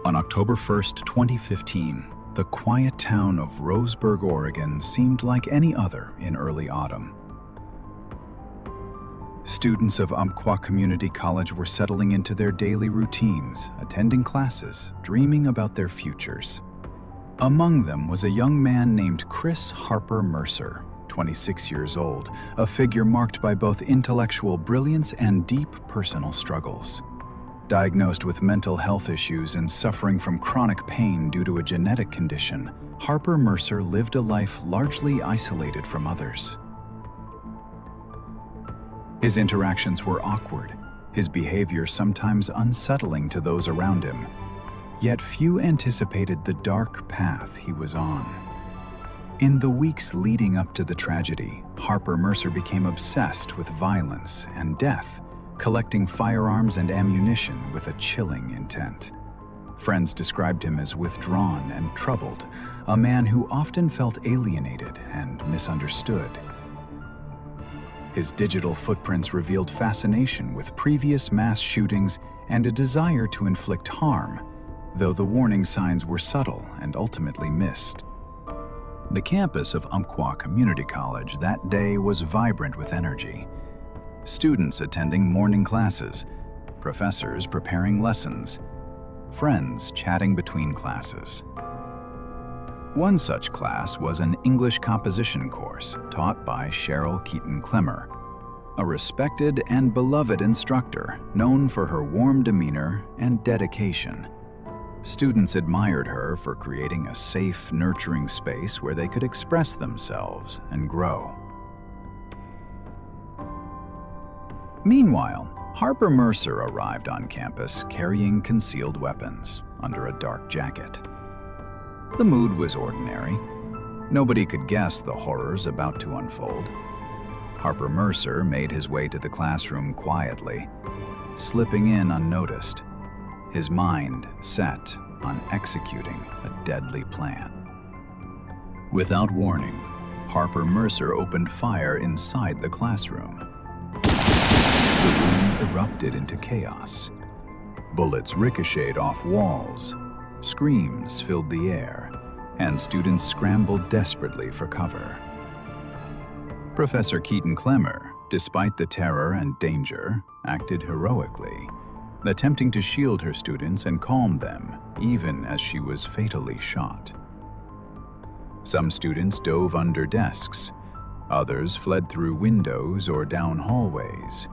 On October 1st, 2015, the quiet town of Roseburg, Oregon seemed like any other in early autumn. Students of Umpqua Community College were settling into their daily routines, attending classes, dreaming about their futures. Among them was a young man named Chris Harper-Mercer, 26 years old, a figure marked by both intellectual brilliance and deep personal struggles. Diagnosed with mental health issues and suffering from chronic pain due to a genetic condition, Harper-Mercer lived a life largely isolated from others. His interactions were awkward, his behavior sometimes unsettling to those around him. Yet few anticipated the dark path he was on. In the weeks leading up to the tragedy, Harper-Mercer became obsessed with violence and death, collecting firearms and ammunition with a chilling intent. Friends described him as withdrawn and troubled, a man who often felt alienated and misunderstood. His digital footprints revealed fascination with previous mass shootings and a desire to inflict harm, though the warning signs were subtle and ultimately missed. The campus of Umpqua Community College that day was vibrant with energy. Students attending morning classes, professors preparing lessons, friends chatting between classes. One such class was an English composition course taught by Cheryl Keaton-Clemmer, a respected and beloved instructor known for her warm demeanor and dedication. Students admired her for creating a safe, nurturing space where they could express themselves and grow. Meanwhile, Harper-Mercer arrived on campus carrying concealed weapons under a dark jacket. The mood was ordinary. Nobody could guess the horrors about to unfold. Harper-Mercer made his way to the classroom quietly, slipping in unnoticed, his mind set on executing a deadly plan. Without warning, Harper-Mercer opened fire inside the classroom. The room erupted into chaos. Bullets ricocheted off walls, screams filled the air, and students scrambled desperately for cover. Professor Keaton-Clemmer, despite the terror and danger, acted heroically, attempting to shield her students and calm them, even as she was fatally shot. Some students dove under desks, others fled through windows or down hallways,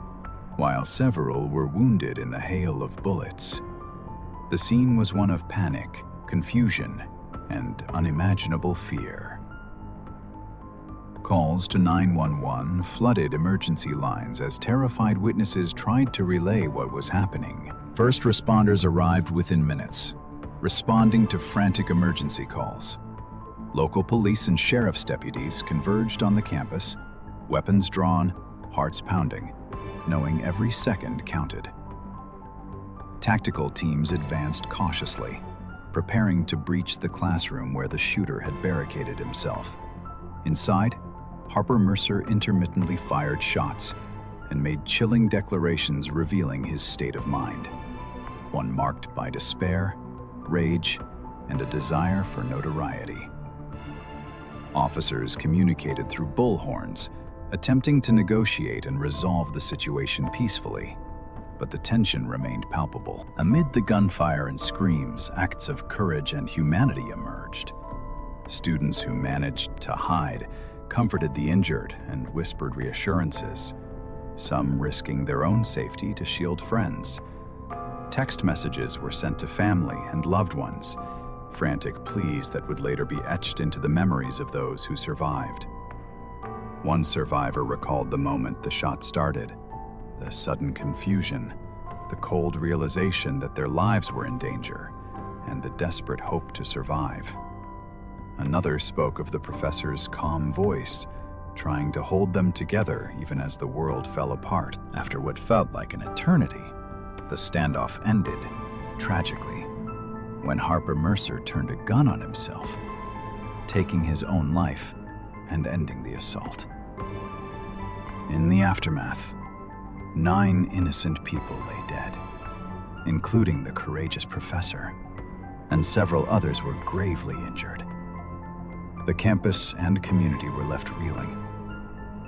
while several were wounded in the hail of bullets. The scene was one of panic, confusion, and unimaginable fear. Calls to 911 flooded emergency lines as terrified witnesses tried to relay what was happening. First responders arrived within minutes, responding to frantic emergency calls. Local police and sheriff's deputies converged on the campus, weapons drawn, hearts pounding, knowing every second counted. Tactical teams advanced cautiously, preparing to breach the classroom where the shooter had barricaded himself. Inside, Harper-Mercer intermittently fired shots and made chilling declarations revealing his state of mind, one marked by despair, rage, and a desire for notoriety. Officers communicated through bullhorns, attempting to negotiate and resolve the situation peacefully, but the tension remained palpable. Amid the gunfire and screams, acts of courage and humanity emerged. Students who managed to hide comforted the injured and whispered reassurances, some risking their own safety to shield friends. Text messages were sent to family and loved ones, frantic pleas that would later be etched into the memories of those who survived. One survivor recalled the moment the shot started, the sudden confusion, the cold realization that their lives were in danger, and the desperate hope to survive. Another spoke of the professor's calm voice, trying to hold them together even as the world fell apart. After what felt like an eternity, the standoff ended, tragically, when Harper-Mercer turned a gun on himself, taking his own life and ending the assault. In the aftermath, 9 innocent people lay dead, including the courageous professor, and several others were gravely injured. The campus and community were left reeling,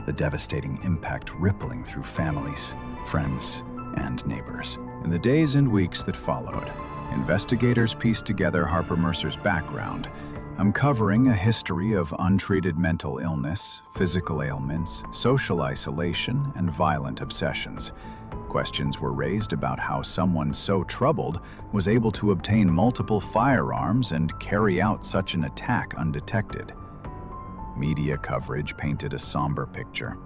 the devastating impact rippling through families, friends, and neighbors. In the days and weeks that followed, investigators pieced together Harper-Mercer's background, uncovering a history of untreated mental illness, physical ailments, social isolation, and violent obsessions. Questions were raised about how someone so troubled was able to obtain multiple firearms and carry out such an attack undetected. Media coverage painted a somber picture.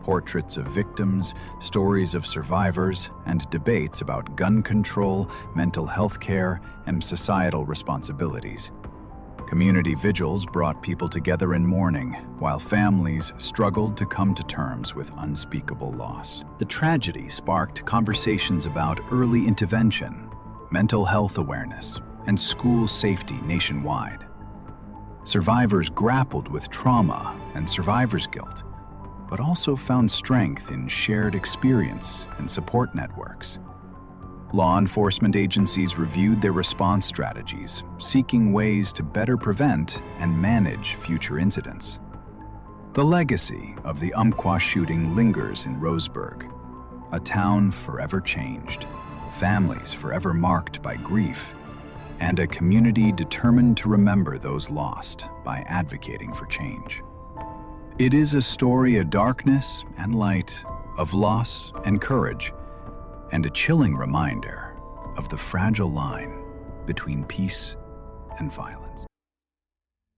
Portraits of victims, stories of survivors, and debates about gun control, mental health care, and societal responsibilities. Community vigils brought people together in mourning, while families struggled to come to terms with unspeakable loss. The tragedy sparked conversations about early intervention, mental health awareness, and school safety nationwide. Survivors grappled with trauma and survivor's guilt, but also found strength in shared experience and support networks. Law enforcement agencies reviewed their response strategies, seeking ways to better prevent and manage future incidents. The legacy of the Umpqua shooting lingers in Roseburg, a town forever changed, families forever marked by grief, and a community determined to remember those lost by advocating for change. It is a story of darkness and light, of loss and courage, and a chilling reminder of the fragile line between peace and violence.